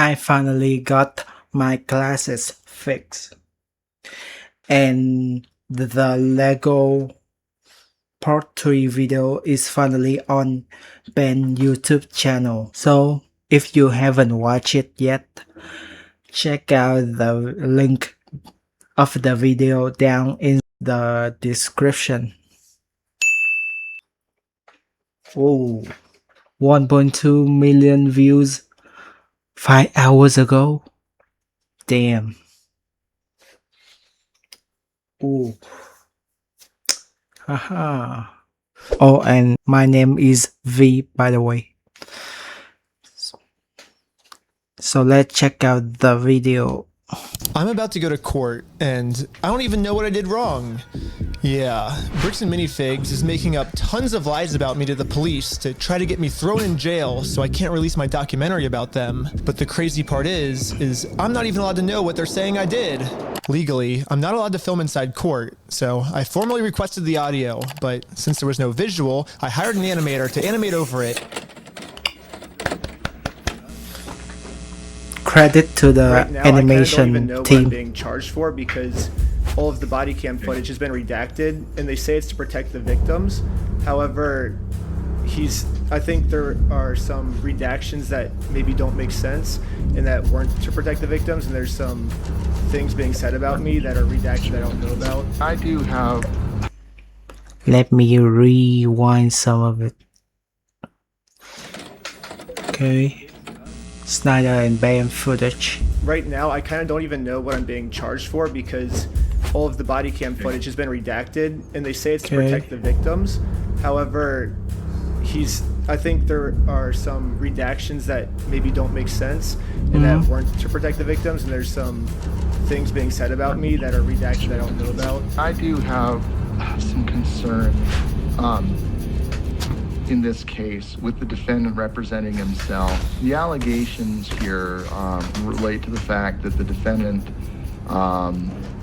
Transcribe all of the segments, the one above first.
I finally got my glasses fixed, and the Lego Part 3 video is finally on Ben YouTube channel. So if you haven't watched it yet, check out the link of the video down in the description. Oh, 1.2 million views 5 hours ago. Damn. Ooh. Haha. Oh, and my name is V, by the way. So let's check out the video. I'm about to go to court, and I don't even know what I did wrong. Yeah, Bricks and Minifigs is making up tons of lies about me to the police to try to get me thrown in jail so I can't release my documentary about them. But the crazy part is I'm not even allowed to know what they're saying I did. Legally, I'm not allowed to film inside court, so I formally requested the audio, but since there was no visual, I hired an animator to animate over it. Credit to the right now, animation I don't even know team. what I'm being charged for because all of the body cam footage has been redacted, and they say it's to protect the victims. However, I think there are some redactions that maybe don't make sense and that weren't to protect the victims, and there's some things being said about me that are redacted that I don't know about. I do have... Let me rewind some of it. Okay. Snyder and Bam footage. Right now, I kind of don't even know what I'm being charged for because all of the body cam footage has been redacted, and they say it's to protect the victims. However, I think there are some redactions that maybe don't make sense and that weren't to protect the victims, and there's some things being said about me that are redacted that I don't know about. I do have some concern in this case with the defendant representing himself. The allegations here relate to the fact that the defendant,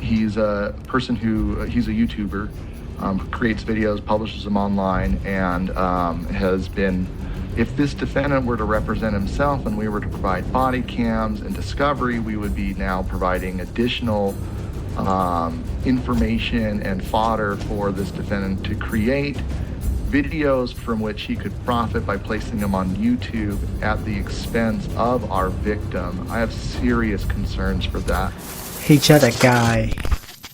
he's a person he's a YouTuber, who creates videos, publishes them online, and has been, if this defendant were to represent himself and we were to provide body cams and discovery, we would be now providing additional information and fodder for this defendant to create videos from which he could profit by placing them on YouTube at the expense of our victim. I have serious concerns for that. He just a guy.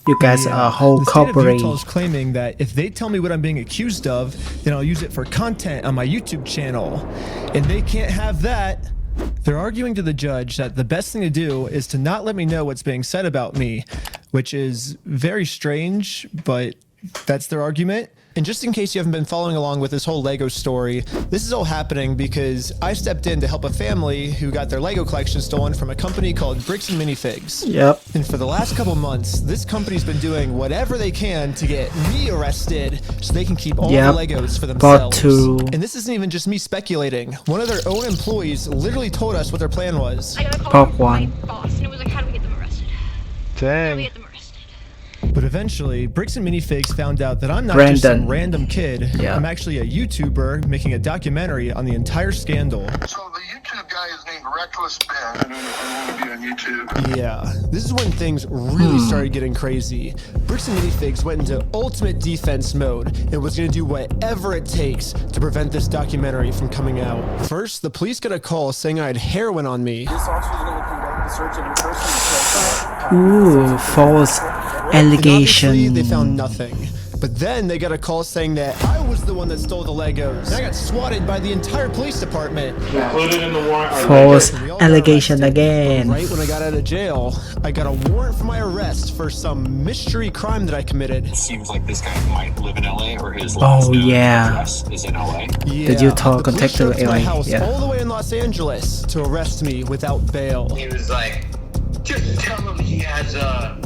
You guys are a whole the state corporate. of Utah is claiming that if they tell me what I'm being accused of, then I'll use it for content on my YouTube channel. And they can't have that. They're arguing to the judge that the best thing to do is to not let me know what's being said about me, which is very strange, but that's their argument. And just in case you haven't been following along with this whole Lego story, this is all happening because I stepped in to help a family who got their Lego collection stolen from a company called Bricks and Minifigs. Yep. And for the last couple months, this company's been doing whatever they can to get me arrested so they can keep all the Legos for themselves. And this isn't even just me speculating. One of their own employees literally told us what their plan was. I got a call from my boss, and it was like, how do we get them arrested? How do we get them arrested? But eventually, Bricks and Minifigs found out that I'm not just some random kid. Yeah. I'm actually a YouTuber making a documentary on the entire scandal. So the YouTube guy is named Reckless Ben. I want to be on YouTube. Yeah, this is when things really started getting crazy. Bricks and Minifigs went into ultimate defense mode and was going to do whatever it takes to prevent this documentary from coming out. First, the police got a call saying I had heroin on me. This officer is going to conduct the search of your person. Ooh, false allegation. They found nothing. But then they got a call saying that I was the one that stole the Legos. And I got swatted by the entire police department. Included in the warrant are false allegation again. Right when I got out of jail, I got a warrant for my arrest for some mystery crime that I committed. It seems like this guy might live in LA, or his last address is in LA. Yeah, Did you talk the police contact to showed up LA? my house Yeah. all the way in Los Angeles to arrest me without bail. He was like, just tell him he has a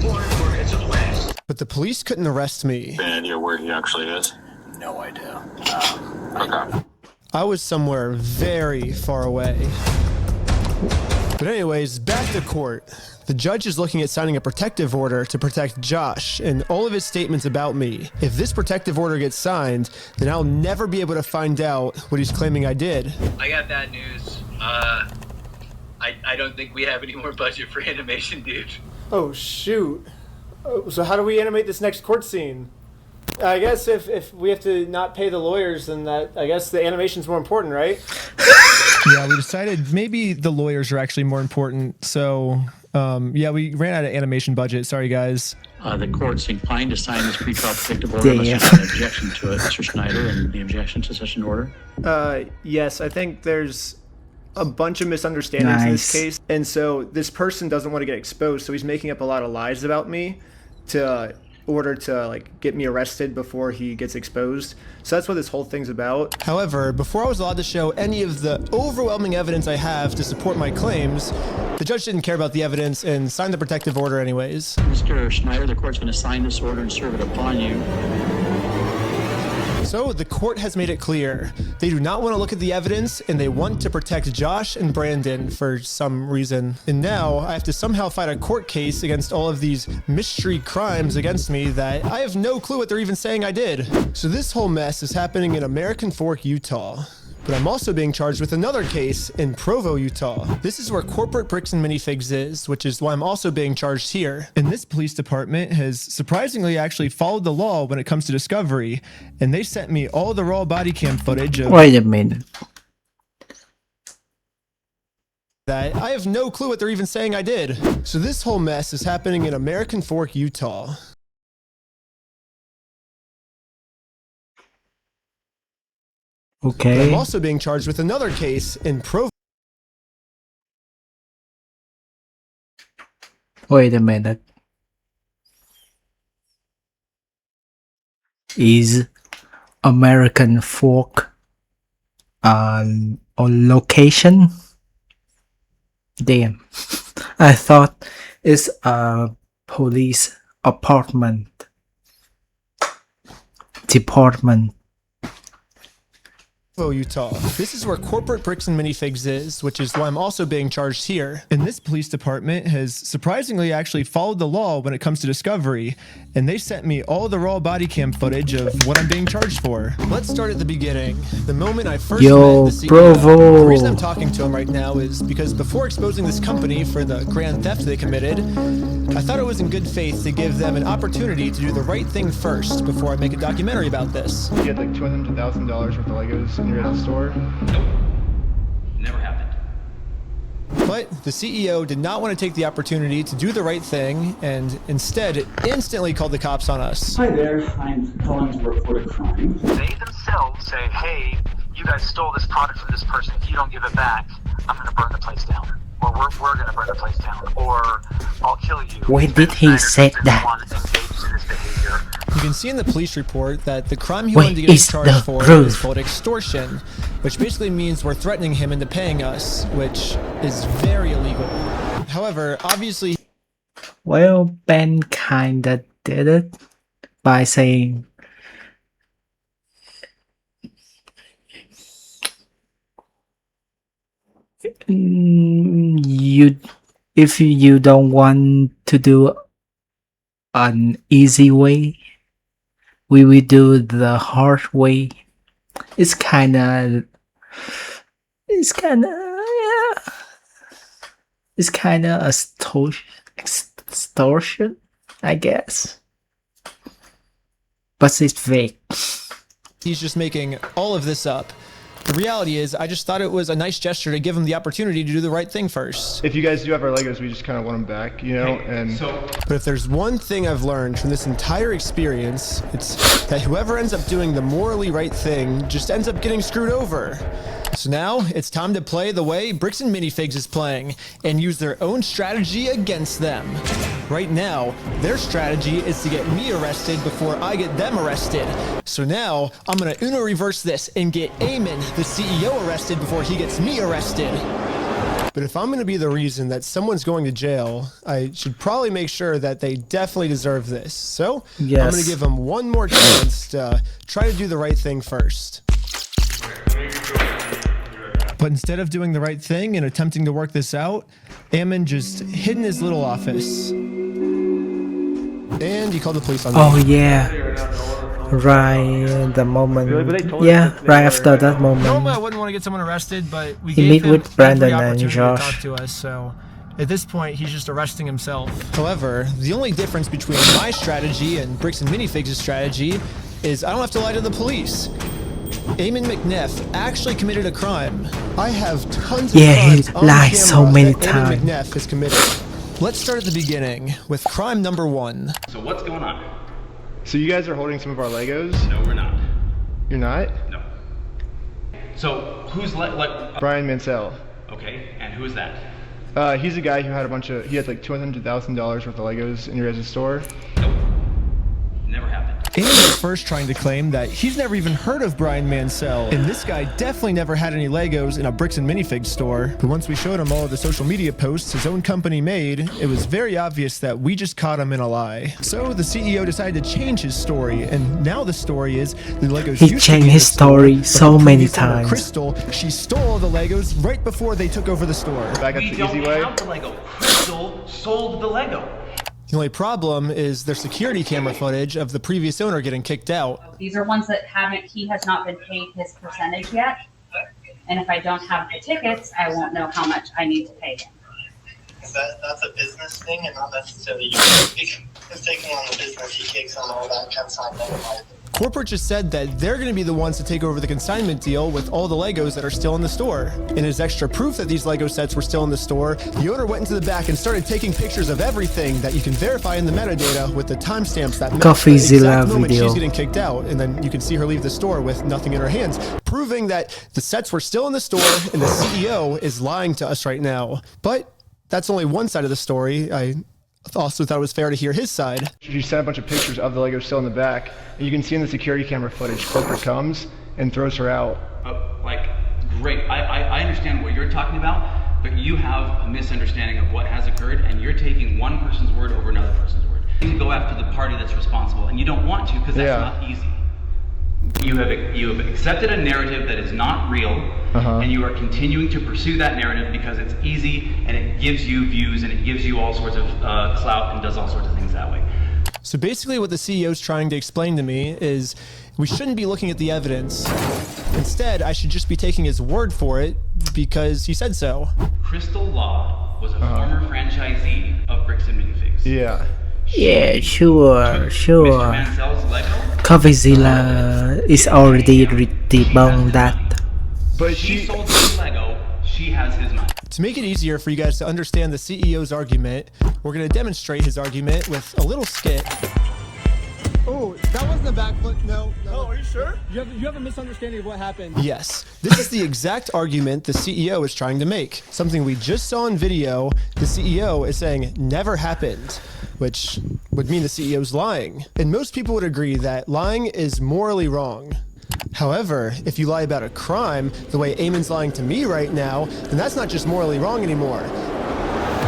warrant for his arrest. But the police couldn't arrest me. Any idea where he actually is? No idea. Okay. I was somewhere very far away. But anyways, back to court. The judge is looking at signing a protective order to protect Josh and all of his statements about me. If this protective order gets signed, then I'll never be able to find out what he's claiming I did. I got bad news. I don't think we have any more budget for animation, dude. Oh, shoot. Oh, so how do we animate this next court scene? I guess if we have to not pay the lawyers, then I guess the animation's more important, right? Yeah, we decided maybe the lawyers are actually more important. So, yeah, we ran out of animation budget. Sorry, guys. The court's inclined to sign this pretrial protective order unless you have an objection to it, Mr. Schneider, and the objection to such an order. Yes, I think there's a bunch of misunderstandings in this case, and so this person doesn't want to get exposed, so he's making up a lot of lies about me to order to like get me arrested before he gets exposed. So that's what this whole thing's about. However, before I was allowed to show any of the overwhelming evidence I have to support my claims, the judge didn't care about the evidence and signed the protective order anyways. Mr. Schneider, the court's going to sign this order and serve it upon you. So the court has made it clear they do not want to look at the evidence and they want to protect Josh and Brandon for some reason. And now I have to somehow fight a court case against all of these mystery crimes against me that I have no clue what they're even saying I did. So this whole mess is happening in American Fork, Utah. But I'm also being charged with another case in Provo, Utah. This is where corporate bricks and minifigs is, which is why I'm also being charged here. And this police department has surprisingly actually followed the law when it comes to discovery, and they sent me all the raw body cam footage of— Wait a minute. that I have no clue what they're even saying I did. So this whole mess is happening in American Fork, Utah. Okay. But I'm also being charged with another case in Provo. Wait a minute. Is American Fork on location? Damn. I thought it's a police department. Utah. This is where corporate bricks and minifigs is, which is why I'm also being charged here. And this police department has surprisingly actually followed the law when it comes to discovery, and they sent me all the raw body cam footage of what I'm being charged for. Let's start at the beginning. The moment I first met the CEO. PROVO. The reason I'm talking to him right now is because before exposing this company for the grand theft they committed, I thought it was in good faith to give them an opportunity to do the right thing first before I make a documentary about this. You had like $200,000 worth of Legos in your store? Nope. Never happened. But the CEO did not want to take the opportunity to do the right thing and instead instantly called the cops on us. Hi there, I'm calling to report a crime. They themselves say, hey, you guys stole this product from this person. If you don't give it back, I'm going to burn the place down. Or we're going to burn the place down. Or I'll kill you. Why did he say that? You can see in the police report that the crime he Wait, wanted to get is charged the for proof? is called extortion, which basically means we're threatening him into paying us, which is very illegal. However, obviously... Well, Ben kinda did it by saying if you don't want to do an easy way, we will do the hard way. It's kinda a extortion, I guess. But it's fake. he's just making all of this up. The reality is, I just thought it was a nice gesture to give him the opportunity to do the right thing first. If you guys do have our Legos, we just kind of want them back, you know? And But if there's one thing I've learned from this entire experience, it's that whoever ends up doing the morally right thing just ends up getting screwed over. So now, it's time to play the way Bricks and Minifigs is playing, and use their own strategy against them. Right now, their strategy is to get me arrested before I get them arrested. So now, I'm gonna Uno reverse this and get Eamon, the CEO, arrested before he gets me arrested. But if I'm gonna be the reason that someone's going to jail, I should probably make sure that they definitely deserve this. So, yes. I'm gonna give them one more chance to try to do the right thing first. But instead of doing the right thing and attempting to work this out, Eamon just hid in his little office. And he called the police on me. Oh yeah. Right the moment. Really? But they told us Yeah, that they right were, after that Normally, I moment. wouldn't want to get someone arrested, but we He gave meet him with Brandon every and opportunity Josh. to talk to us, so at this point, he's just arresting himself. However, the only difference between my strategy and Bricks and Minifigs' strategy is I don't have to lie to the police. Eamon McNeff actually committed a crime. I have tons of crimes on lies so camera many that Eamon times. McNeff has committed. Let's start at the beginning with crime number 1. So what's going on? So you guys are holding some of our Legos? No, we're not. You're not? No. So who's Brian Mansell. Okay, and who is that? He's a guy who had he had like $200,000 worth of Legos in your guys' store. Nope. Never happened. Eamon was first trying to claim that he's never even heard of Brian Mansell, and this guy definitely never had any Legos in a Bricks and Minifigs store. But once we showed him all of the social media posts his own company made, it was very obvious that we just caught him in a lie. So the CEO decided to change his story, and now the story is the Legos He used to changed be in his the store, story but so the many previous owner, times. Crystal, she stole the Legos right before they took over the store. Back up We the don't easy way. have the Lego. Crystal sold the Lego. The only problem is their security camera footage of the previous owner getting kicked out. These are ones that he has not been paid his percentage yet. And if I don't have the tickets, I won't know how much I need to pay him. That's a business thing and not necessarily you. He's taking on the business, he takes on all that consignment. Corporate just said that they're going to be the ones to take over the consignment deal with all the Legos that are still in the store. And as extra proof that these Lego sets were still in the store, the owner went into the back and started taking pictures of everything that you can verify in the metadata with the timestamps that match the CoffeeZilla exact moment video. she's getting kicked out. And then you can see her leave the store with nothing in her hands, proving that the sets were still in the store and the CEO is lying to us right now. But that's only one side of the story. I also thought it was fair to hear his side. You sent a bunch of pictures of the Legos still in the back, and you can see in the security camera footage, corporate comes and throws her out. Great. I understand what you're talking about, but you have a misunderstanding of what has occurred, and you're taking one person's word over another person's word. You go after the party that's responsible, and you don't want to because that's not easy. You have accepted a narrative that is not real, and you are continuing to pursue that narrative because it's easy and it gives you views and it gives you all sorts of clout and does all sorts of things that way. So basically what the CEO is trying to explain to me is we shouldn't be looking at the evidence. Instead, I should just be taking his word for it because he said so. Crystal Law was a former franchisee of Bricks and Minifigs. Yeah. Yeah, sure. Mr. Mansell's Lego? CoffeeZilla is already debunked that. But she sold his Lego, she has his money. To make it easier for you guys to understand the CEO's argument, we're going to demonstrate his argument with a little skit. Oh, that wasn't a backflip. No. Oh, are you sure? You have a misunderstanding of what happened. Yes. This is the exact argument the CEO is trying to make. Something we just saw in video, the CEO is saying never happened, which would mean the CEO's lying. And most people would agree that lying is morally wrong. However, if you lie about a crime, the way Eamon's lying to me right now, then that's not just morally wrong anymore.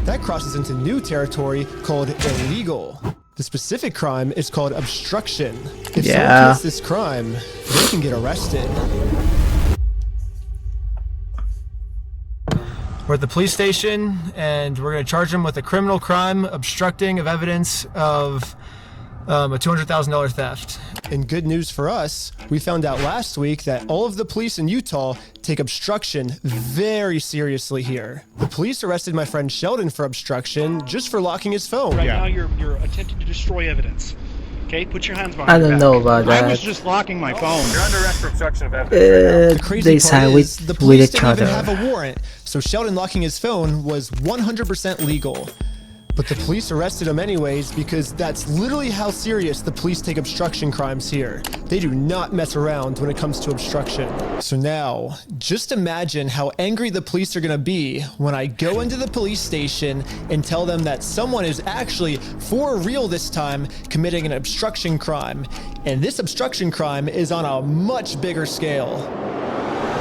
That crosses into new territory called illegal. The specific crime is called obstruction. If someone commits this crime, they can get arrested. We're at the police station, and we're going to charge him with a criminal crime, obstructing of evidence of a $200,000 theft. And good news for us, we found out last week that all of the police in Utah take obstruction very seriously here. The police arrested my friend Sheldon for obstruction just for locking his phone. Right now you're attempting to destroy evidence. Okay, put your hands behind I your don't back. know about that. I was just locking my phone. You're under arrest for obstruction of The crazy they part side is with the police each didn't even other. have a warrant, so Sheldon locking his phone was 100% legal. But the police arrested him anyways because that's literally how serious the police take obstruction crimes here. They do not mess around when it comes to obstruction. So now, just imagine how angry the police are gonna be when I go into the police station and tell them that someone is actually, for real this time, committing an obstruction crime. And this obstruction crime is on a much bigger scale.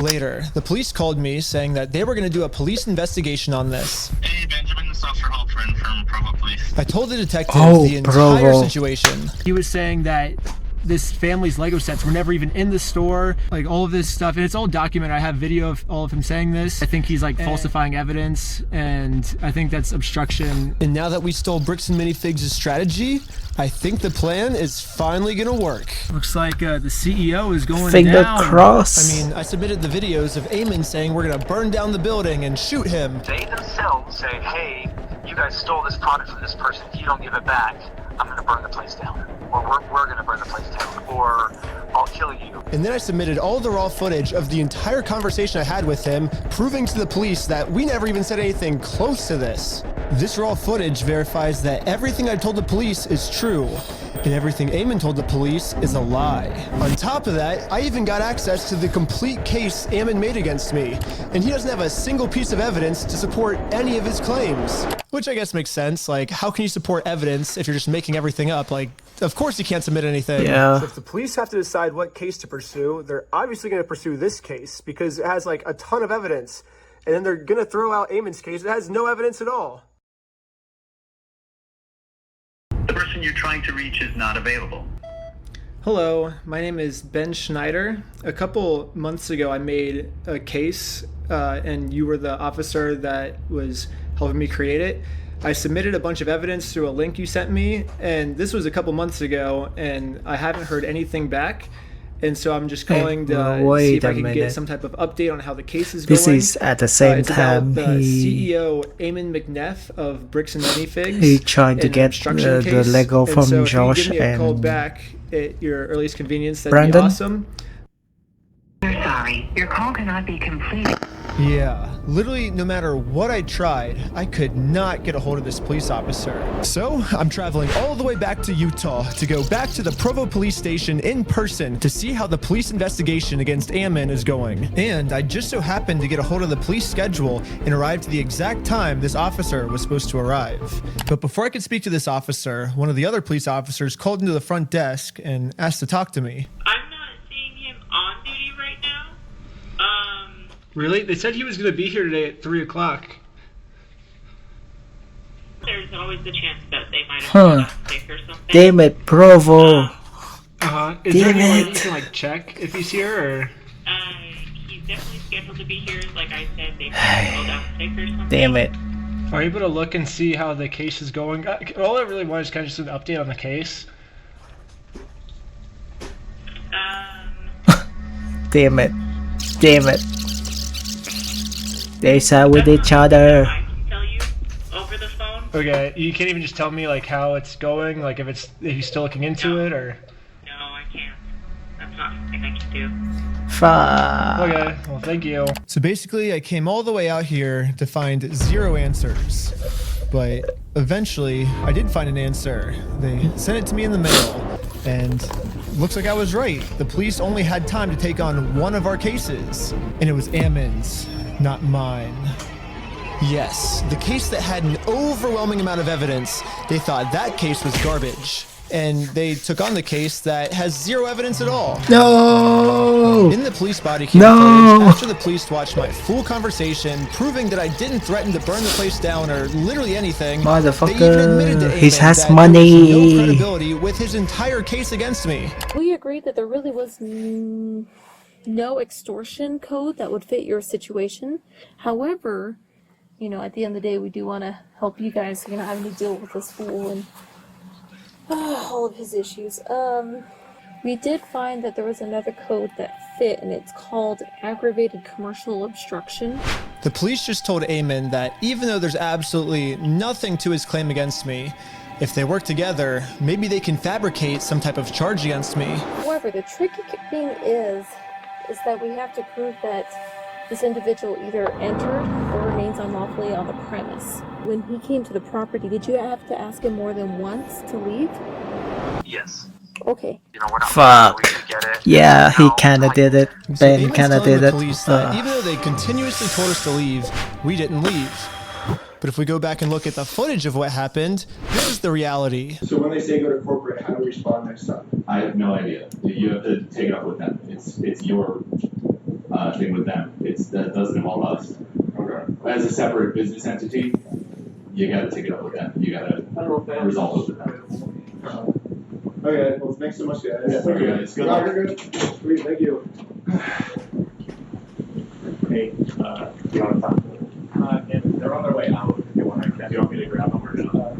Later, the police called me saying that they were going to do a police investigation on this. Hey, Benjamin, this is Officer Halpern from PROVO Police. I told the detective Oh, the entire PROVO. situation. He was saying that this family's Lego sets were never even in the store, like all of this stuff, and it's all documented. I have video of all of him saying this. I think he's like falsifying evidence, and I think that's obstruction. And now that we stole Bricks and Minifigs' strategy, I think the plan is finally gonna work. Looks like the CEO is going Finger down. cross. I mean, I submitted the videos of Eamon saying we're gonna burn down the building and shoot him. They themselves say, hey, you guys stole this product from this person. If you don't give it back, I'm going to burn the place down. Or we're going to burn the place down. Or I'll kill you. And then I submitted all the raw footage of the entire conversation I had with him, proving to the police that we never even said anything close to this. This raw footage verifies that everything I told the police is true, and everything Eamon told the police is a lie. On top of that, I even got access to the complete case Eamon made against me, and he doesn't have a single piece of evidence to support any of his claims. Which I guess makes sense. Like, how can you support evidence if you're just making everything up? Like, of course you can't submit anything. Yeah. So if the police have to decide what case to pursue, they're obviously going to pursue this case because it has like a ton of evidence. And then they're going to throw out Eamon's case that has no evidence at all. The person you're trying to reach is not available. Hello, my name is Ben Schneider. A couple months ago, I made a case, and you were the officer that was helping me create it. I submitted a bunch of evidence through a link you sent me, and this was a couple months ago, and I haven't heard anything back. And so I'm just calling to see if I can get some type of update on how the case is going. This is at the same time the CEO Eamon McNeff of Bricks and Minifigs. He tried to get the Lego from so Josh if you give me a call and back at your earliest convenience, that'd Brandon. be awesome. We're sorry, your call cannot be completed. Yeah, literally no matter what I tried, I could not get a hold of this police officer. So I'm traveling all the way back to Utah to go back to the Provo police station in person to see how the police investigation against Eamon is going. And I just so happened to get a hold of the police schedule and arrived at the exact time this officer was supposed to arrive. But before I could speak to this officer, one of the other police officers called into the front desk and asked to talk to me. I'm not seeing him on duty right now. Really? They said he was going to be here today at 3 o'clock. There's always the chance that they might have been off sick or something. Damn it, Provo. Is there any way you can like check if he's here or? He's definitely scheduled to be here. Like I said, they might have called out sick or something. Damn it. Are you able to look and see how the case is going? All I really want is kind of just an update on the case. Damn it. Damn it. They side with each other. I can tell you over the phone. Okay, you can't even just tell me like how it's going, like if he's still looking into it or. No, I can't. That's not something I can do. Fuck. Okay, well thank you. So basically, I came all the way out here to find 0 answers. But eventually, I did find an answer. They sent it to me in the mail, and looks like I was right. The police only had time to take on one of our cases, and it was Eamon's, not mine. Yes, the case that had an overwhelming amount of evidence, they thought that case was garbage. And they took on the case that has 0 evidence at all. No! In the police body cam footage, after the police watched my full conversation, proving that I didn't threaten to burn the place down or literally anything, they even admitted to Motherfucker, he Eamon has that there money. was no credibility with his entire case against me. We agreed that there really was no extortion code that would fit your situation. However, you know, at the end of the day, we do want to help you guys, so you're not having to deal with this fool and all of his issues. We did find that there was another code that fit, and it's called aggravated commercial obstruction. The police just told Eamon that even though there's absolutely nothing to his claim against me, if they work together, maybe they can fabricate some type of charge against me. However, the tricky thing is that we have to prove that this individual either entered or remains unlawfully on the premise. When he came to the property, did you have to ask him more than once to leave? Yes. Okay. You know, we're not Fuck. we get it. Yeah, he kinda did it. Ben Eamon's kinda telling did the it. police that even though they continuously told us to leave, we didn't leave. But if we go back and look at the footage of what happened, this is the reality. So when they say go to corporate, how do we respond next time? I have no idea. You have to take it up with them. It's your thing with them. That doesn't involve us. Okay. As a separate business entity, you got to take it up with them. You got to resolve it with them. Okay, well, thanks so much, guys. Yeah, thank you, guys. Good luck. Sweet, thank you. Hey, do you want to talk to them? And they're on their way out. If you want me to grab them or no?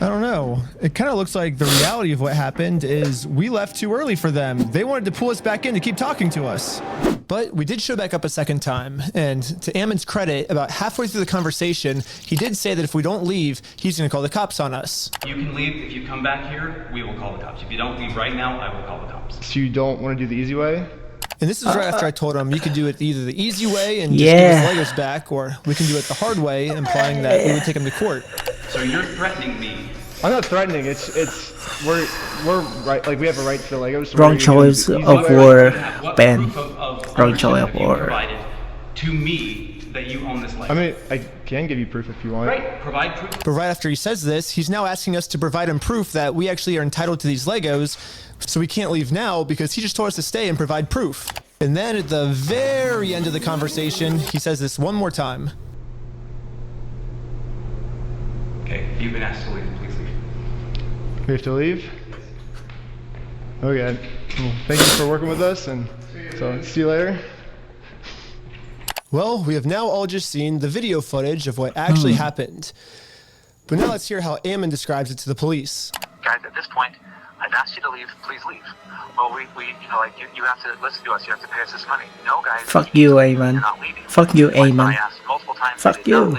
I don't know. It kind of looks like the reality of what happened is we left too early for them. They wanted to pull us back in to keep talking to us. But we did show back up a second time, and to Ammon's credit, about halfway through the conversation, he did say that if we don't leave, he's going to call the cops on us. You can leave. If you come back here, we will call the cops. If you don't leave right now, I will call the cops. So you don't want to do the easy way? And this is right after I told him you could do it either the easy way and just give his Legos back, or we can do it the hard way, implying that we would take him to court. So you're threatening me. I'm not threatening. We're right. Like we have a right to the Legos. So Wrong choice of war, Ben. Wrong choice of war. Provided to me that you own this Lego. I mean, I can give you proof if you want. Right. Provide proof. But right after he says this, he's now asking us to provide him proof that we actually are entitled to these Legos. So we can't leave now because he just told us to stay and provide proof. And then at the very end of the conversation, he says this one more time. Okay, you've been asked to leave. Please leave. We have to leave? Okay. Well, thank you for working with us, and so see you later. Well, we have now all just seen the video footage of what actually happened. But now let's hear how Ammon describes it to the police. Guys, at this point, I've asked you to leave. Please leave. Well, you know, like, you have to listen to us. You have to pay us this money. No, guys. Fuck you, Ammon. Fuck you, Ammon. I asked multiple times. Fuck you.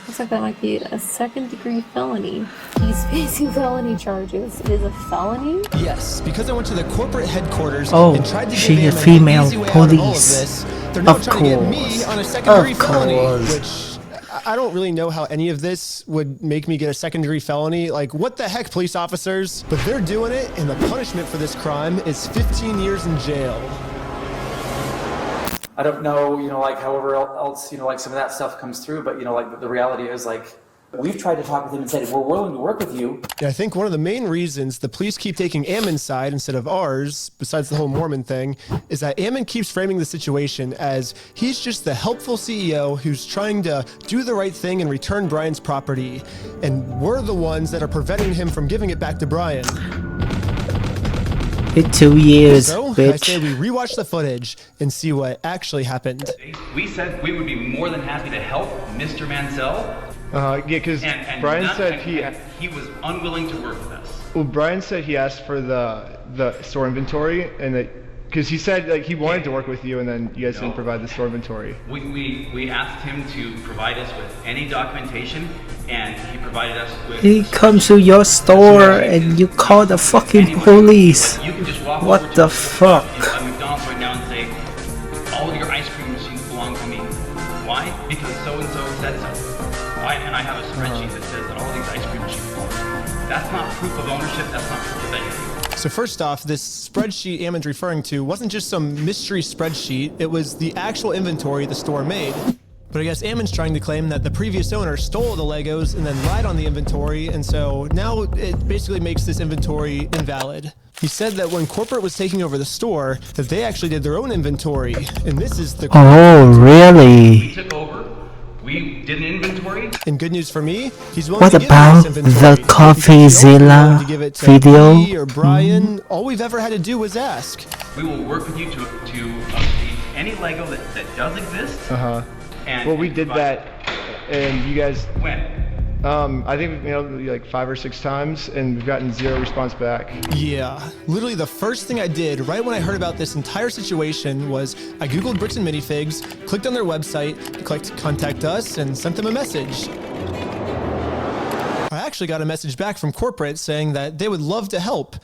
Looks like that might be a second-degree felony. He's facing felony charges. It is a felony? Yes, because I went to the corporate headquarters and tried to she give a Ammon female an easy way out of all of police. this. They're now Of trying to get me course. on a second-degree Of felony, course. which I don't really know how any of this would make me get a second-degree felony. Like, what the heck, police officers? But they're doing it, and the punishment for this crime is 15 years in jail. I don't know, you know, like however else, you know, like some of that stuff comes through, but you know, like the reality is like we've tried to talk with him and said, we're willing to work with you. Yeah, I think one of the main reasons the police keep taking Ammon's side instead of ours, besides the whole Mormon thing, is that Ammon keeps framing the situation as he's just the helpful CEO who's trying to do the right thing and return Brian's property. And we're the ones that are preventing him from giving it back to Brian. In 2 years, So, I bitch. say we rewatch the footage and see what actually happened. We said we would be more than happy to help Mr. Mansell. Yeah, because Brian said he was unwilling to work with us. Well, Brian said he asked for the store inventory, and that because he said like he wanted to work with you, and then you guys didn't provide the store inventory. We asked him to provide us with any documentation, and he provided us with. He comes to your store and you call the fucking police. You can just walk What over the to fuck? a McDonald's right now and say, all of your ice cream machines belong to me. Why? Because so and so said so. And I have a spreadsheet that says that all these ice cream machines belong to me. That's not proof of ownership. That's not proof of anything. So first off, this spreadsheet Ammon's referring to wasn't just some mystery spreadsheet, it was the actual inventory the store made. But I guess Ammon's trying to claim that the previous owner stole the Legos and then lied on the inventory, and so now it basically makes this inventory invalid. He said that when corporate was taking over the store, that they actually did their own inventory, and this is the Oh, really? We took over. We did an inventory. And good news for me, he's willing What to give about us this inventory. the CoffeeZilla video? Me video? or Brian, all we've ever had to do was ask. We will work with you to obtain any Lego that does exist. And well, we did that, and you guys. When? I think like 5 or 6 times, and we've gotten 0 response back. Yeah, literally the first thing I did right when I heard about this entire situation was I googled Bricks and Minifigs, clicked on their website, clicked contact us, and sent them a message. I actually got a message back from corporate saying that they would love to help,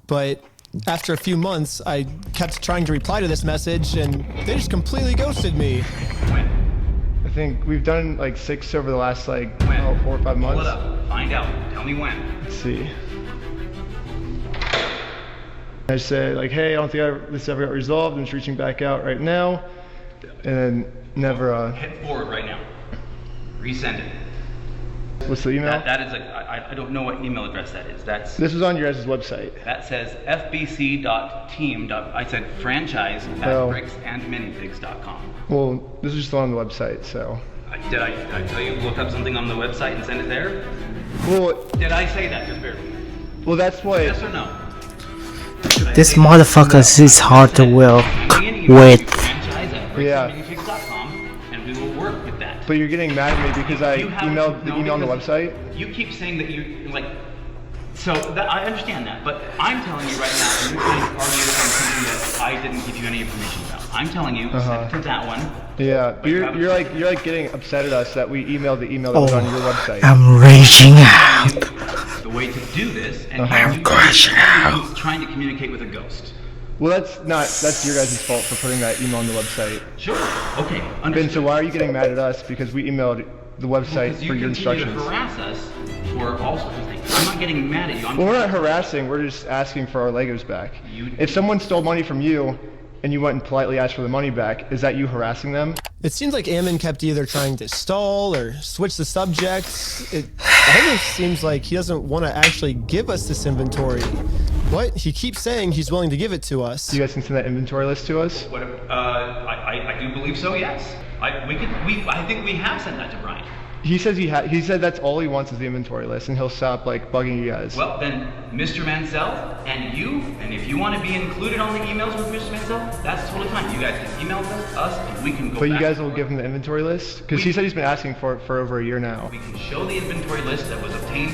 but after a few months, I kept trying to reply to this message, and they just completely ghosted me. I think we've done like 6 over the last 4 or 5 months. Pull it up. Find out. Tell me when. Let's see. I said like, hey, I don't think this ever got resolved. I'm just reaching back out right now, and then never. Hit forward right now. Resend it. What's the email? That is I don't know what email address that is. This was on your guys' website. That says fbc.team. I said franchise@bricksandminifigs.com. Well, this is just on the website, so. Did I tell you look up something on the website and send it there? Well, did I say that? Just barely. Well, that's what. Yes or no? This motherfucker is hard to work with. Yeah. And we will work with that. But you're getting mad at me because I emailed the email on the website? You keep saying that you, like, so that, I understand that, but I'm telling you right now, and you're trying to argue on something that I didn't give you any information about. I'm telling you, send it to that one. Yeah, but you're like getting upset at us that we emailed the email that was on your website. I'm raging out. The way to do this, and I'm crashing out. Trying to communicate with a ghost. Well, that's your guys' fault for putting that email on the website. Sure. Okay. Ben, so why are you getting mad at us because we emailed the website for your instructions? You harass us for all sorts of things. I'm not getting mad at you. Well, we're not harassing. We're just asking for our Legos back. If someone stole money from you and you went and politely asked for the money back, is that you harassing them? It seems like Ammon kept either trying to stall or switch the subjects. It almost seems like he doesn't want to actually give us this inventory. But he keeps saying he's willing to give it to us. You guys can send that inventory list to us? What? I do believe so. Yes. I think we have sent that to Brian. He says he said that's all he wants is the inventory list, and he'll stop like bugging you guys. Well, then, Mr. Mansell and you, and if you want to be included on the emails with Mr. Mansell, that's totally fine. You guys can email us, and we can go. But you guys will give him the inventory list because he said he's been asking for it for over a year now. We can show the inventory list that was obtained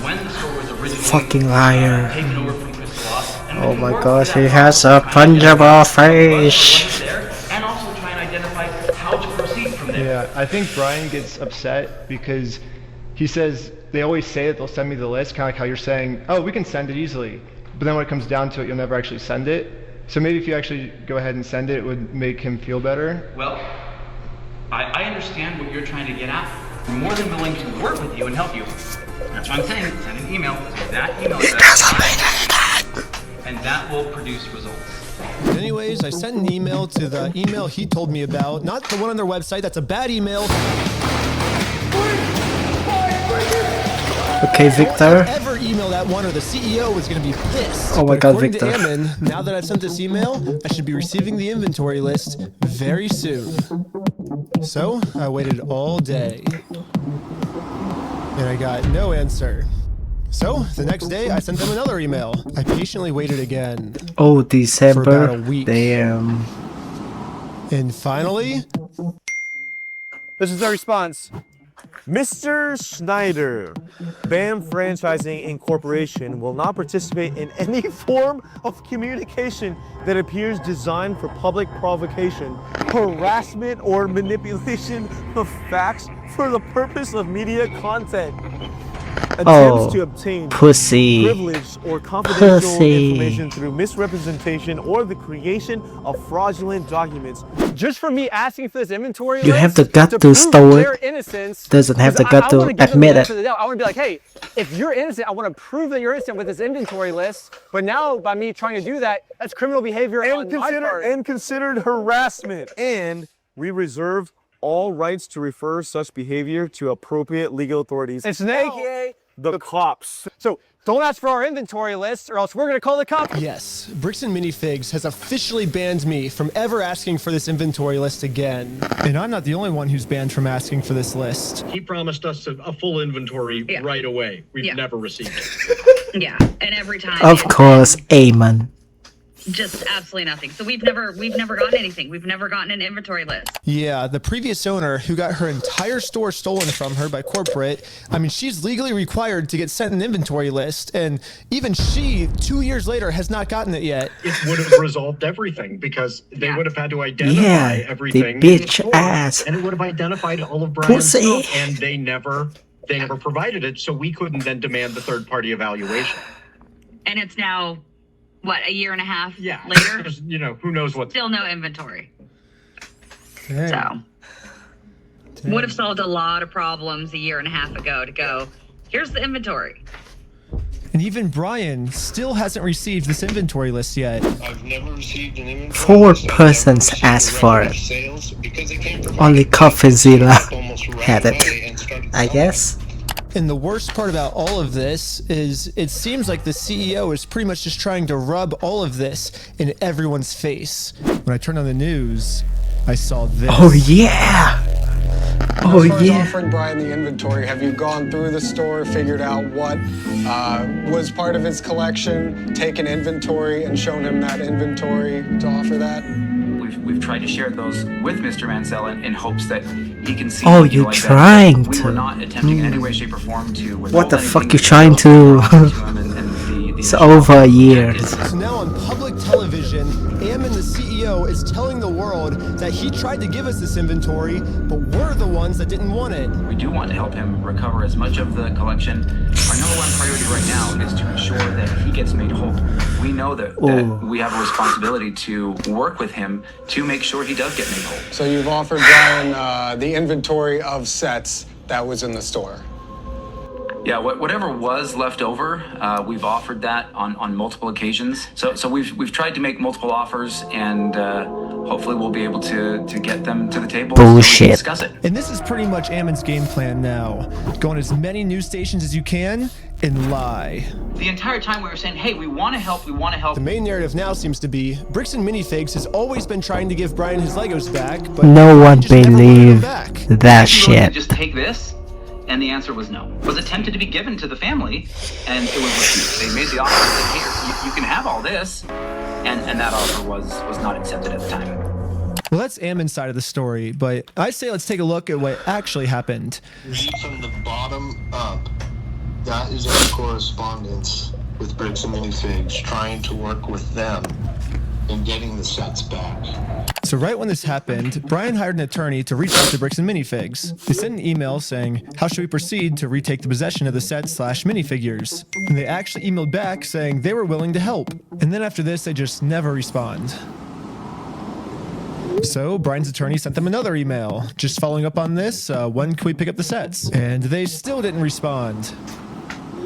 when the store was originally Fucking liar. taken over from Crystal Lost. Oh my gosh, he has a punchable face. And also try and identify how to proceed from there. Yeah, I think Brian gets upset because he says they always say that they'll send me the list, kind of like how you're saying, oh, we can send it easily. But then when it comes down to it, you'll never actually send it. So maybe if you actually go ahead and send it, it would make him feel better. Well, I understand what you're trying to get at. I'm more than willing to work with you and help you. That's what I'm saying. Send an email to that email address, and that will produce results. Anyways, I sent an email to the email he told me about, not the one on their website. That's a bad email. Okay, Victor. Don't ever email that one or the CEO is going to be pissed. Oh my But God, according Victor. to Ammon, now that I've sent this email, I should be receiving the inventory list very soon. So I waited all day, and I got no answer. So the next day, I sent them another email. I patiently waited again. Oh, For December. about a week. Damn. And finally, this is the response. Mr. Schneider, BAM Franchising Incorporation will not participate in any form of communication that appears designed for public provocation, harassment, or manipulation of facts for the purpose of media content. Attempts to obtain privileged or confidential information through misrepresentation or the creation of fraudulent documents. Just for me asking for this inventory You list, have the gut to store their it. innocence, Doesn't have the gut to admit it. I want to be like, hey, if you're innocent, I want to prove that you're innocent with this inventory list. But now, by me trying to do that, that's criminal behavior on my part. And considered harassment. And we reserve all rights to refer such behavior to appropriate legal authorities. It's an AKA the cops. So don't ask for our inventory list or else we're going to call the cops. yes, Bricks and Minifigs has officially banned me from ever asking for this inventory list again. And I'm not the only one who's banned from asking for this list. He promised us a full inventory right away. We've never received it. Yeah, and every time. Of course, Amen. Just absolutely nothing. So we've never gotten anything. We've never gotten an inventory list. Yeah, the previous owner who got her entire store stolen from her by corporate, I mean, she's legally required to get sent an inventory list, and even she, 2 years later, has not gotten it yet. It would have resolved everything because they would have had to identify everything. The bitch ass. And it would have identified all of Brian's Pussy. stuff, and they never provided it, so we couldn't then demand the third-party evaluation. And it's now, what, a year and a half later? There's, who knows what. Still no inventory. Dang. So, would have solved a lot of problems a year and a half ago to go, here's the inventory. And even Brian still hasn't received this inventory list yet. I've never received an inventory 4 list. persons asked for it. Only Coffeezilla had it, I guess. And the worst part about all of this is it seems like the CEO is pretty much just trying to rub all of this in everyone's face. When I turned on the news, I saw this. Oh yeah! Oh, as far yeah. as offering Brian the inventory, have you gone through the store, figured out what was part of his collection, taken inventory, and shown him that inventory to offer that? We've tried to share those with Mr. Mansell in hopes that he can see. Oh, you know, you're like trying that we to. were not attempting in any way, shape, or form to withhold What the anything fuck you that trying we were to? offering to him and the It's over a year. So now on public television, Ammon, the CEO, is telling the world that he tried to give us this inventory, but we're the ones that didn't want it. We do want to help him recover as much of the collection. Our number one priority right now is to ensure that he gets made whole. We know that we have a responsibility to work with him to make sure he does get made whole. So you've offered Brian the inventory of sets that was in the store. Yeah, whatever was left over, we've offered that on multiple occasions. So we've tried to make multiple offers, and hopefully we'll be able to get them to the table so we can discuss it. And this is pretty much Ammon's game plan now. Go on as many news stations as you can and lie. The entire time we were saying, hey, we want to help, we want to help. The main narrative now seems to be Bricks and Minifigs has always been trying to give Brian his Legos back, but No one just never wanted believed them back. that You wanted to shit. just take this? And the answer was no. It was attempted to be given to the family, and it was refused. They made the offer and said, here, you can have all this, and that offer was not accepted at the time. Well, that's Ammon's side of the story, but I say let's take a look at what actually happened. Read from the bottom up. That is our correspondence with Bricks and Minifigs, trying to work with them in getting the sets back. So right when this happened, Brian hired an attorney to reach out to Bricks and Minifigs. They sent an email saying, how should we proceed to retake the possession of the sets/minifigures? And they actually emailed back saying they were willing to help. And then after this, they just never respond. So Brian's attorney sent them another email, just following up on this, when can we pick up the sets? And they still didn't respond.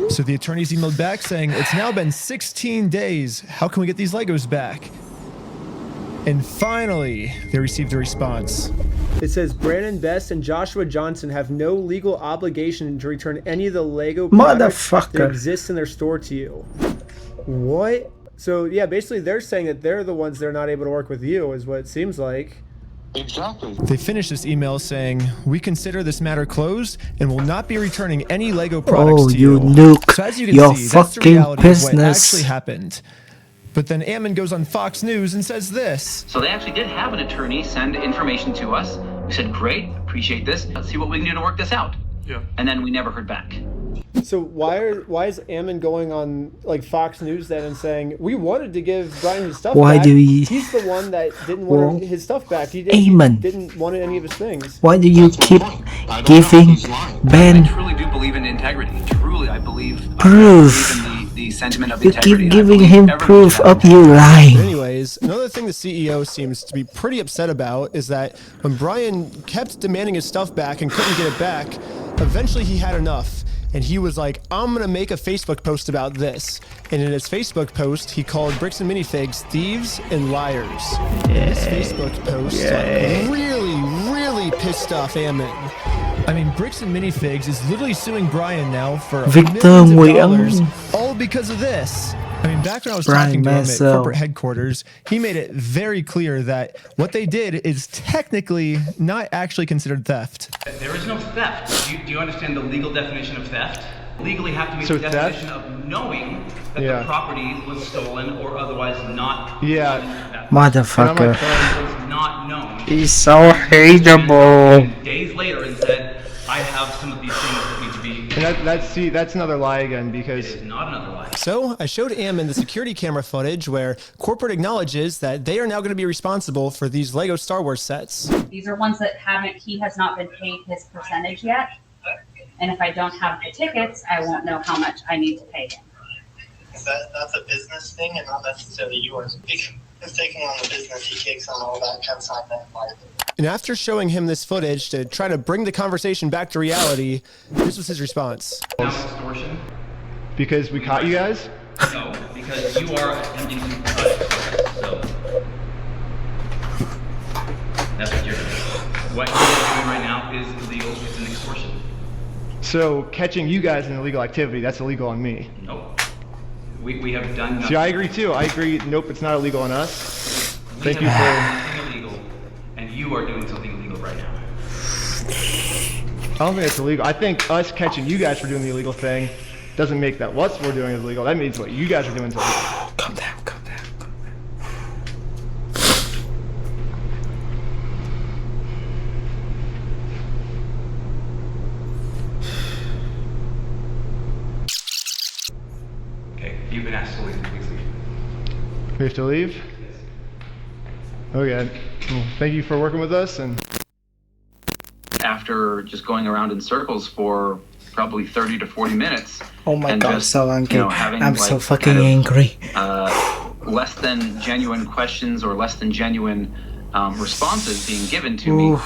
So the attorneys emailed back saying, it's now been 16 days, how can we get these Legos back? And finally, they received a response. It says Brandon Best and Joshua Johnson have no legal obligation to return any of the Lego products that exist in their store to you. What? So yeah, basically they're saying that they're the ones that are not able to work with you, is what it seems like. Exactly. They finished this email saying, we consider this matter closed and will not be returning any Lego products to you. Oh, you nuke so as you can your see, that's the fucking reality of what business. actually happened. But then Ammon goes on Fox News and says this. So they actually did have an attorney send information to us. We said, great, appreciate this. Let's see what we can do to work this out. Yeah. And then we never heard back. So why is Ammon going on like Fox News then and saying we wanted to give Brian his stuff Why back? do we- He's the one that didn't Well, want his stuff back. He Ammon. didn't want any of his things. Why do you keep giving Ben I truly do believe in integrity. Truly, I believe proof? in the sentiment of You integrity. keep I giving believe him everyone proof should have of you lying. Anyways, another thing the CEO seems to be pretty upset about is that when Brian kept demanding his stuff back and couldn't get it back, eventually he had enough. And he was like, I'm going to make a Facebook post about this. And in his Facebook post, he called Bricks and Minifigs thieves and liars. This Facebook post really pissed off Ammon. I mean, Bricks and Minifigs is literally suing Brian now for Victim millions of dollars, all because of this. I mean, back when I was talking to him at corporate headquarters, he made it very clear that what they did is technically not actually considered theft. There is no theft. Do you understand the legal definition of theft? Legally have to meet So the theft? definition of knowing that the property was stolen or otherwise not. Motherfucker. Was not known. He's so hateable. Days later and said, I have some of these things that need to be. And that's another lie again because It is not another lie. So I showed Ammon the security camera footage where corporate acknowledges that they are now going to be responsible for these Lego Star Wars sets. These are ones that he has not been paid his percentage yet. And if I don't have the tickets, I won't know how much I need to pay him. That's a business thing and not necessarily yours. He's taking on the business, he takes on all that consignment liability. And after showing him this footage to try to bring the conversation back to reality, this was his response. Extortion? because we caught you guys. No, because you are attempting to cut it. So that's what you're doing. What you're doing right now is illegal. It's an extortion. So catching you guys in illegal activity, that's illegal on me. Nope. We have done nothing. See, I agree too. I agree. Nope, it's not illegal on us. We Thank you have for. done something illegal, and you are doing something illegal right now. don't think it's illegal. I think us catching you guys for doing the illegal thing doesn't make that what we're doing is illegal. That means what you guys are doing is illegal. Calm down, calm down. Okay, you've been asked to leave. Please leave. We have to leave? Okay. Well, thank you for working with us. And after just going around in circles for probably 30 to 40 minutes. Oh my and god, just, so angry. you know, having, I'm like, so fucking kind of, angry. Less than genuine questions or less than genuine responses being given to me.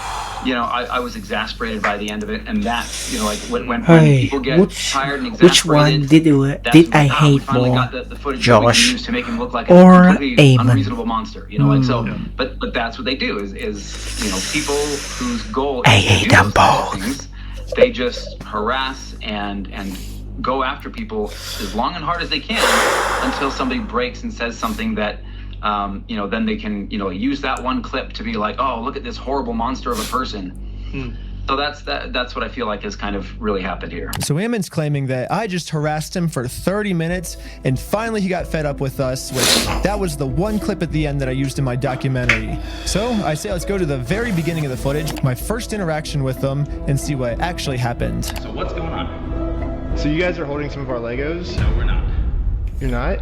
You know, I was exasperated by the end of it, and that, you know, like when people get tired and exasperated. Which one did I hate more? The footage Josh used to make him look like or a completely Eamon? unreasonable monster, you know, like so. But that's what they do is you know, people whose goal is to do those kind of things, they just harass and go after people as long and hard as they can until somebody breaks and says something that. You know, then they can, you know, use that one clip to be like, oh, look at this horrible monster of a person. So that's what I feel like has kind of really happened here. So Eamon's claiming that I just harassed him for 30 minutes and finally he got fed up with us, which that was the one clip at the end that I used in my documentary. So I say let's go to the very beginning of the footage, my first interaction with them, and see what actually happened. So what's going on? So you guys are holding some of our Legos? No, we're not. You're not?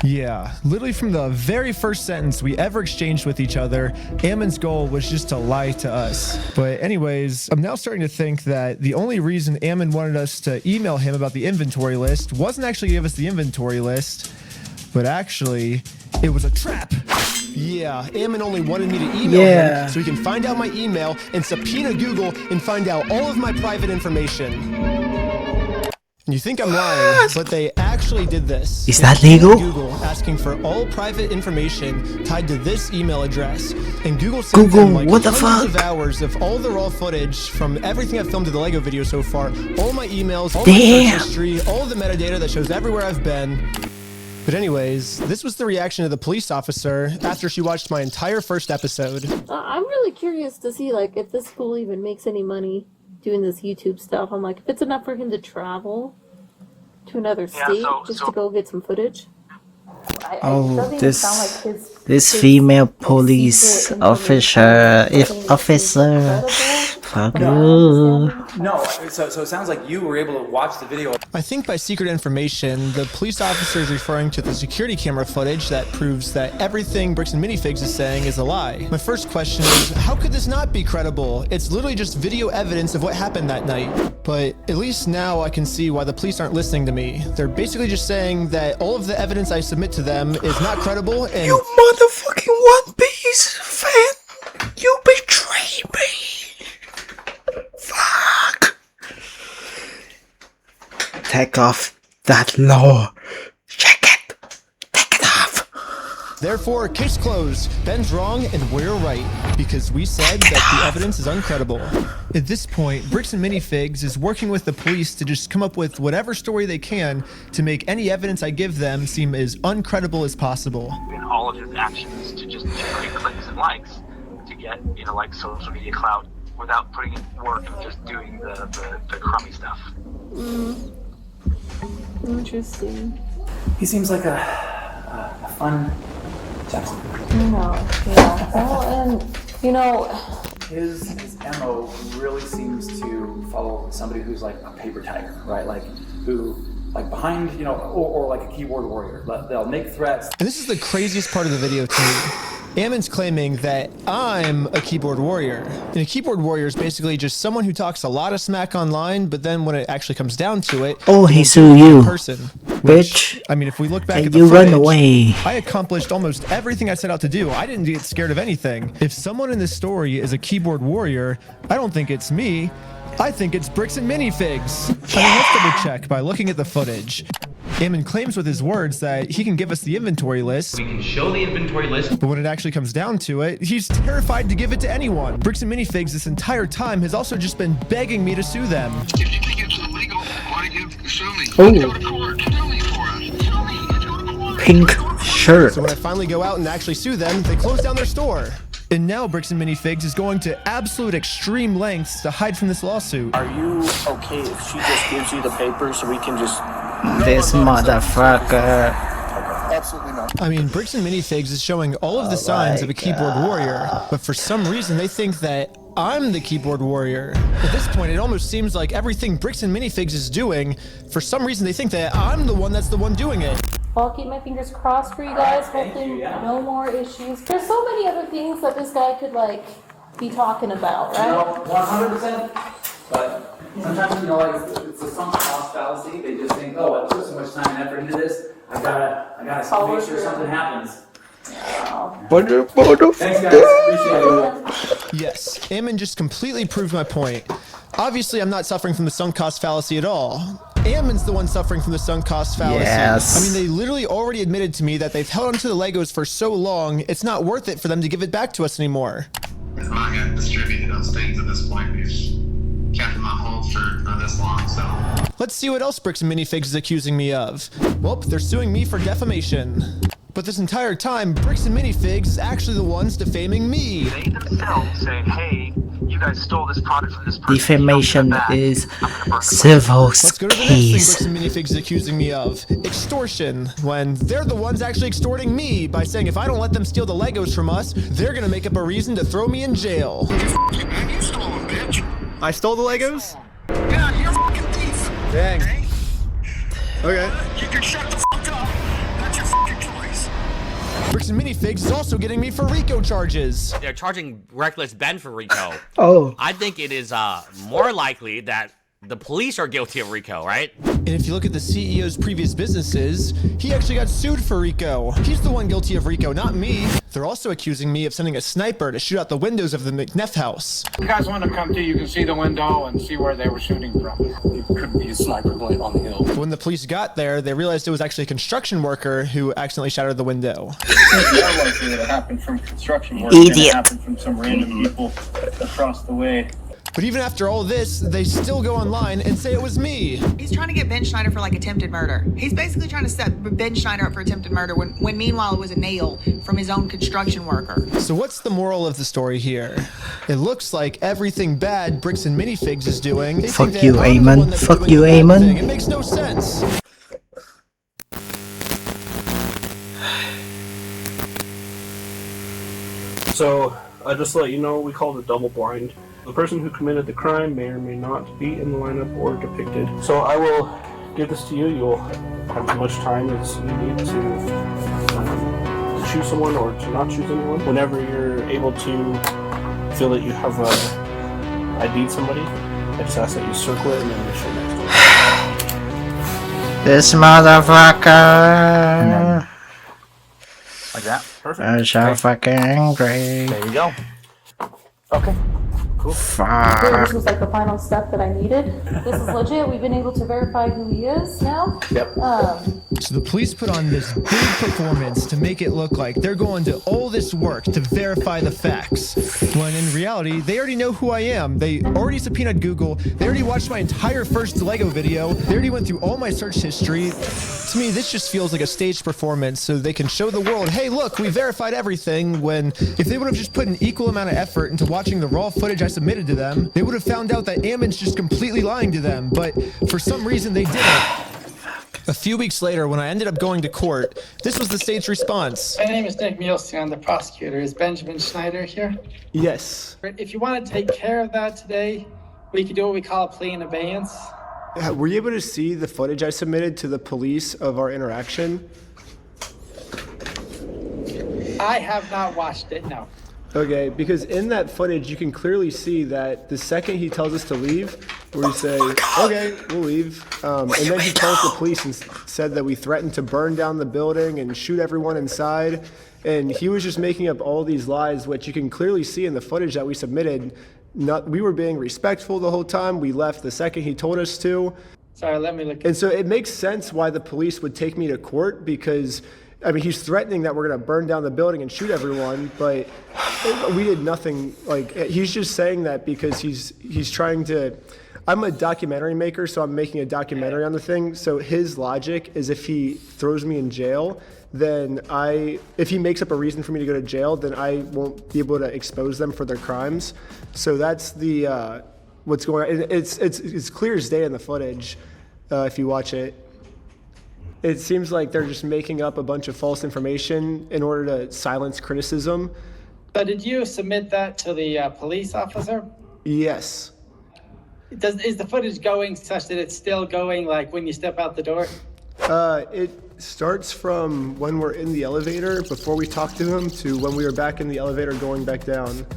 Yeah, literally from the very first sentence we ever exchanged with each other, Eamon's goal was just to lie to us. But anyways, I'm now starting to think that the only reason Eamon wanted us to email him about the inventory list wasn't actually give us the inventory list, but actually it was a trap. Yeah, Eamon only wanted me to email him so he can find out my email and subpoena Google and find out all of my private information. You think I'm lying, but they actually did this. Is that legal? Google asking for all private information tied to this email address, and Google sent them like what the hundreds fuck? of hours of all the raw footage from everything I've filmed to the Lego video so far, all my emails, all my search history, all the metadata that shows everywhere I've been. But anyways, this was the reaction of the police officer after she watched my entire first episode. I'm really curious to see like if this fool even makes any money doing this YouTube stuff. I'm like, if it's enough for him to travel to another state just to go get some footage. Oh, this female police officer, fuck you. No, so it sounds like you were able to watch the video. I think by secret information, the police officer is referring to the security camera footage that proves that everything Bricks and Minifigs is saying is a lie. My first question is, how could this not be credible? It's literally just video evidence of what happened that night. But at least now I can see why the police aren't listening to me. They're basically just saying that all of the evidence I submit to them is not credible and— You motherfucking One Piece fan! You betrayed me! Fuck! Take off that lower jacket! Take it off! Therefore, case closed. Ben's wrong and we're right, because we said that the evidence is uncredible. At this point, Bricks and Minifigs is working with the police to just come up with whatever story they can to make any evidence I give them seem as uncredible as possible. In all of his actions to just generate clicks and likes to get, you know, like social media clout without putting in work and just doing the crummy stuff. Interesting. He seems like a fun gentleman. Yeah. Well, and you know, his MO really seems to follow somebody who's like a paper tiger, right? Like who, like behind, you know, or like a keyboard warrior. They'll make threats. And this is the craziest part of the video to me. Eamon's claiming that I'm a keyboard warrior. And a keyboard warrior is basically just someone who talks a lot of smack online, but then when it actually comes down to it, he sue you, person. bitch. I mean, if we look back at and the you footage, run away. I accomplished almost everything I set out to do. I didn't get scared of anything. If someone in this story is a keyboard warrior, I don't think it's me. I think it's Bricks and Minifigs. I mean, let's double check by looking at the footage. Eamon claims with his words that he can give us the inventory list. We can show the inventory list. But when it actually comes down to it, he's terrified to give it to anyone. Bricks and Minifigs this entire time has also just been begging me to sue them. If you think it's illegal, why do you sue me? Oh. Go to court. Sue me for it. Sue me. Go to court. Pink shirt. So when I finally go out and actually sue them, they close down their store. And now Bricks and Minifigs is going to absolute extreme lengths to hide from this lawsuit. Are you okay if she just gives you the paper so we can just... This motherfucker. Absolutely not. I mean, Bricks and Minifigs is showing all of the signs of a keyboard warrior, but for some reason they think that I'm the keyboard warrior. At this point, it almost seems like everything Bricks and Minifigs is doing, for some reason they think that I'm the one that's the one doing it. I'll keep my fingers crossed for you guys. Hopefully no more issues. There's so many other things that this guy could like be talking about, right? No, 100%. But sometimes, you know, like it's a sunk cost fallacy. They just think, oh, I put so much time and effort into this. I gotta make sure something happens. Thanks, guys. Appreciate it. Yes, Ammon just completely proved my point. Obviously, I'm not suffering from the sunk cost fallacy at all. Ammon's the one suffering from the sunk cost fallacy. Yes. I mean, they literally already admitted to me that they've held onto the Legos for so long, it's not worth it for them to give it back to us anymore. I'm not going to distribute those things at this point. We've kept them on hold for this long, so... Let's see what else Bricks and Minifigs is accusing me of. Well, they're suing me for defamation. But this entire time, Bricks and Minifigs is actually the ones defaming me. They themselves say, hey, you guys stole this product from this person. Defamation is civil Let's go to the next thing case. Bricks and Minifigs is accusing me of. Extortion. When they're the ones actually extorting me by saying if I don't let them steal the Legos from us, they're gonna make up a reason to throw me in jail. You stole them, bitch. I stole the Legos? Yeah, you're a fucking thief. Dang. Okay. You can shut the fuck up. That's your fucking choice. Bricks and Minifigs is also getting me for RICO charges. They're charging Reckless Ben for RICO. Oh. I think it is more likely that the police are guilty of RICO, right? And if you look at the CEO's previous businesses, he actually got sued for RICO. He's the one guilty of RICO, not me. They're also accusing me of sending a sniper to shoot out the windows of the McNeff house. You guys want to come to, you can see the window and see where they were shooting from. It could be a sniper blade on the hill. When the police got there, they realized it was actually a construction worker who accidentally shattered the window. It's more likely that it happened from construction work than it happened from some random people across the way. But even after all this, they still go online and say it was me. He's trying to get Ben Schneider for like attempted murder. He's basically trying to set Ben Schneider up for attempted murder when meanwhile it was a nail from his own construction worker. So what's the moral of the story here? It looks like everything bad Bricks and Minifigs is doing. Fuck you, Eamon. Fuck you, Eamon. It makes no sense. So, just to let you know, we call it a double blind. The person who committed the crime may or may not be in the lineup or depicted. So I will give this to you. You'll have as much time as you need to choose someone or to not choose anyone. Whenever you're able to feel that you have ID'd somebody, I just ask that you circle it and then initial next to it. This motherfucker. Like that? Perfect. I'm so fucking angry. There you go. Okay. Cool. This was like the final step that I needed. This is legit. We've been able to verify who he is now. Yep. So the police put on this big performance to make it look like they're going to all this work to verify the facts. When in reality, they already know who I am. They already subpoenaed Google. They already watched my entire first Lego video. They already went through all my search history. To me, this just feels like a staged performance so they can show the world, hey, look, we verified everything, when if they would have just put an equal amount of effort into watching the raw footage I submitted to them, they would have found out that Ammon's just completely lying to them, but for some reason they didn't. A few weeks later, when I ended up going to court, this was the state's response. My name is Nick Mielstein. I'm the prosecutor. Is Benjamin Schneider here? Yes. If you want to take care of that today, we can do what we call a plea in abeyance. Were you able to see the footage I submitted to the police of our interaction? I have not watched it, no. Okay, because in that footage, you can clearly see that the second he tells us to leave, we say, okay, we'll leave. And then he calls the police and said that we threatened to burn down the building and shoot everyone inside. And he was just making up all these lies, which you can clearly see in the footage that we submitted. We were being respectful the whole time. We left the second he told us to. Sorry, let me look. And so it makes sense why the police would take me to court, because I mean, he's threatening that we're going to burn down the building and shoot everyone, but we did nothing. Like, he's just saying that because he's trying to, I'm a documentary maker, so I'm making a documentary on the thing. So his logic is if he throws me in jail, then if he makes up a reason for me to go to jail, then I won't be able to expose them for their crimes. So that's the what's going on. It's clear as day in the footage if you watch it. It seems like they're just making up a bunch of false information in order to silence criticism. So did you submit that to the police officer? Yes. Is the footage going such that it's still going like when you step out the door? It starts from when we're in the elevator before we talk to him to when we were back in the elevator going back down.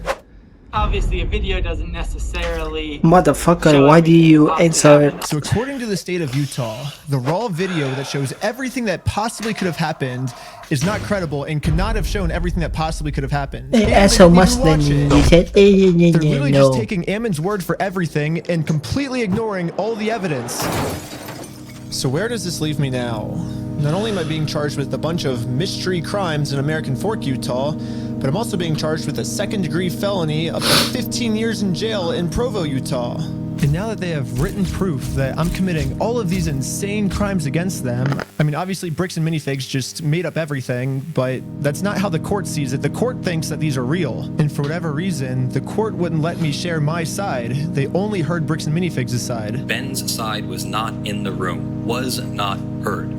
Obviously, a video doesn't necessarily... Motherfucker, why do you answer it? So according to the state of Utah, the raw video that shows everything that possibly could have happened is not credible and could not have shown everything that possibly could have happened. As so much then you said, They're literally just taking Ammon's word for everything and completely ignoring all the evidence. So where does this leave me now? Not only am I being charged with a bunch of mystery crimes in American Fork, Utah, but I'm also being charged with a second-degree felony up to 15 years in jail in Provo, Utah. And now that they have written proof that I'm committing all of these insane crimes against them, I mean, obviously Bricks and Minifigs just made up everything, but that's not how the court sees it. The court thinks that these are real. And for whatever reason, the court wouldn't let me share my side. They only heard Bricks and Minifigs' side. Ben's side was not in the room, was not heard.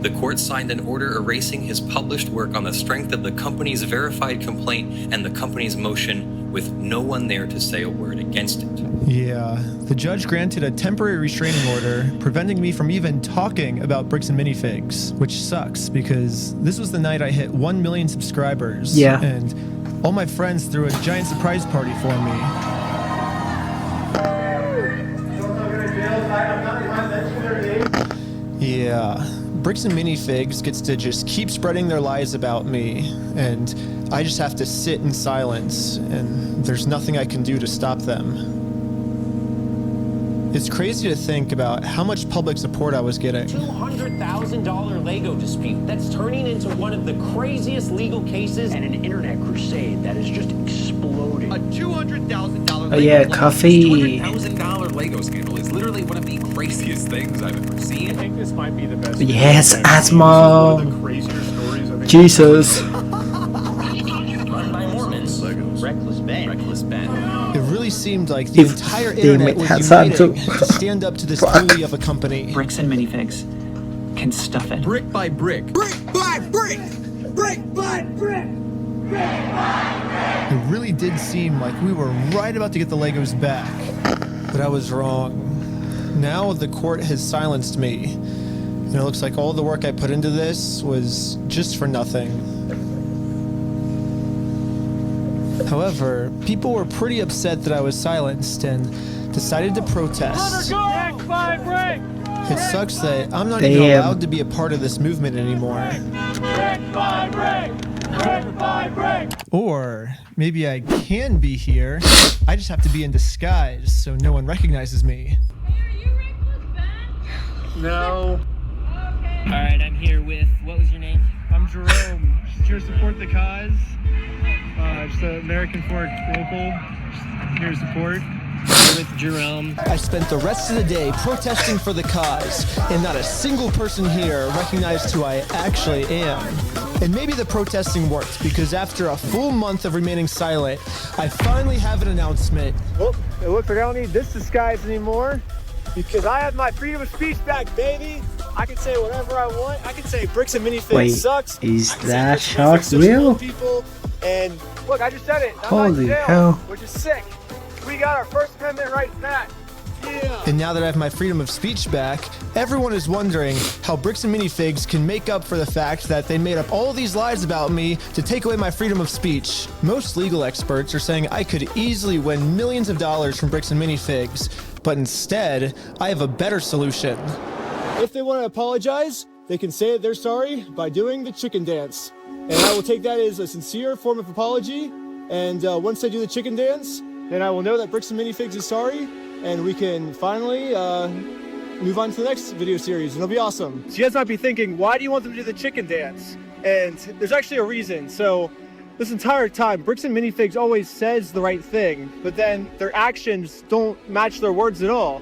The court signed an order erasing his published work on the strength of the company's verified complaint and the company's motion with no one there to say a word against it. Yeah, the judge granted a temporary restraining order, preventing me from even talking about Bricks and Minifigs, which sucks because this was the night I hit 1 million subscribers. Yeah. And all my friends threw a giant surprise party for me. Yeah. Bricks and Minifigs gets to just keep spreading their lies about me, and I just have to sit in silence, and there's nothing I can do to stop them. It's crazy to think about how much public support I was getting. $200,000 Lego dispute that's turning into one of the craziest legal cases and an internet crusade that is just exploding. A $200,000 Oh yeah, coffee. $200,000 Lego scandal is literally one of the craziest things I've ever seen. I think this might be the best. Yes, asthma. Jesus. Run by Mormons. Reckless Ben. Reckless Ben. It really seemed like the entire internet was uniting to stand up to this bully of a company. Bricks and Minifigs can stuff it. Brick by brick. Brick by brick. Brick by brick. It really did seem like we were right about to get the Legos back, but I was wrong. Now the court has silenced me, and it looks like all the work I put into this was just for nothing. However, people were pretty upset that I was silenced and decided to protest. Brick by brick. It sucks that I'm not even allowed to be a part of this movement anymore. Brick by brick. Brick by brick. Or maybe I can be here, I just have to be in disguise so no one recognizes me. No. Alright, I'm here with, what was your name? I'm Jerome. Just here to support the cause. Just the American Fork local. Just here to support. With Jerome. I spent the rest of the day protesting for the cause, and not a single person here recognized who I actually am. And maybe the protesting worked, because after a full month of remaining silent, I finally have an announcement. Well, it looks like I don't need this disguise anymore, because I have my freedom of speech back, baby. I can say whatever I want. I can say Bricks and Minifigs sucks. Is that shot real? People. And look, I just said it. I'm Holy not in jail, hell. which is sick. We got our First Amendment rights back. Yeah. And now that I have my freedom of speech back, everyone is wondering how Bricks and Minifigs can make up for the fact that they made up all these lies about me to take away my freedom of speech. Most legal experts are saying I could easily win millions of dollars from Bricks and Minifigs, but instead, I have a better solution. If they want to apologize, they can say that they're sorry by doing the chicken dance. And I will take that as a sincere form of apology. And once they do the chicken dance, then I will know that Bricks and Minifigs is sorry, and we can finally move on to the next video series, and it'll be awesome. So you guys might be thinking, why do you want them to do the chicken dance? And there's actually a reason. So this entire time, Bricks and Minifigs always says the right thing, but then their actions don't match their words at all.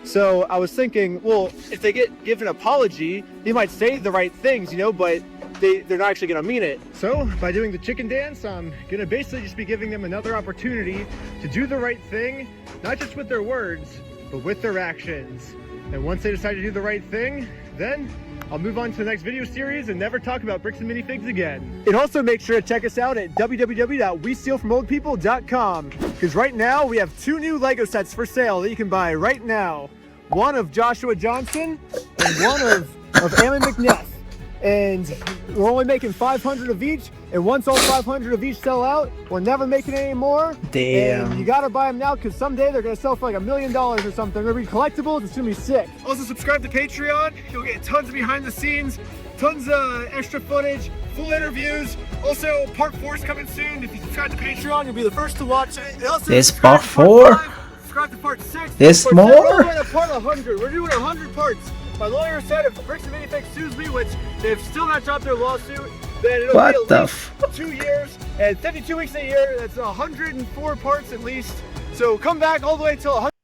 So I was thinking, well, if they give an apology, they might say the right things, you know, but they're not actually gonna mean it. So by doing the chicken dance, I'm gonna basically just be giving them another opportunity to do the right thing, not just with their words, but with their actions. And once they decide to do the right thing, then I'll move on to the next video series and never talk about bricks and minifigs again. And also make sure to check us out at www.westealfromoldpeople.com, because right now we have 2 new Lego sets for sale that you can buy right now. One of Joshua Johnson and one of Ammon McNeff. And we're only making 500 of each, and once all 500 of each sell out, we're never making any more. Damn. And you gotta buy them now, because someday they're gonna sell for like $1 million or something. They're gonna be collectibles. It's gonna be sick. Also subscribe to Patreon. You'll get tons of behind the scenes, tons of extra footage, full interviews. Also, part 4 is coming soon. If you subscribe to Patreon, you'll be the first to watch it. Also, This part 4? subscribe to part 6. This part more? 7, we're going to part 100. We're doing 100 parts. My lawyer said if Bricks and Minifigs sues me, which they've still not dropped their lawsuit, then it'll What be the at least 2 years and 52 weeks a year. That's 104 parts at least. So come back all the way till 100.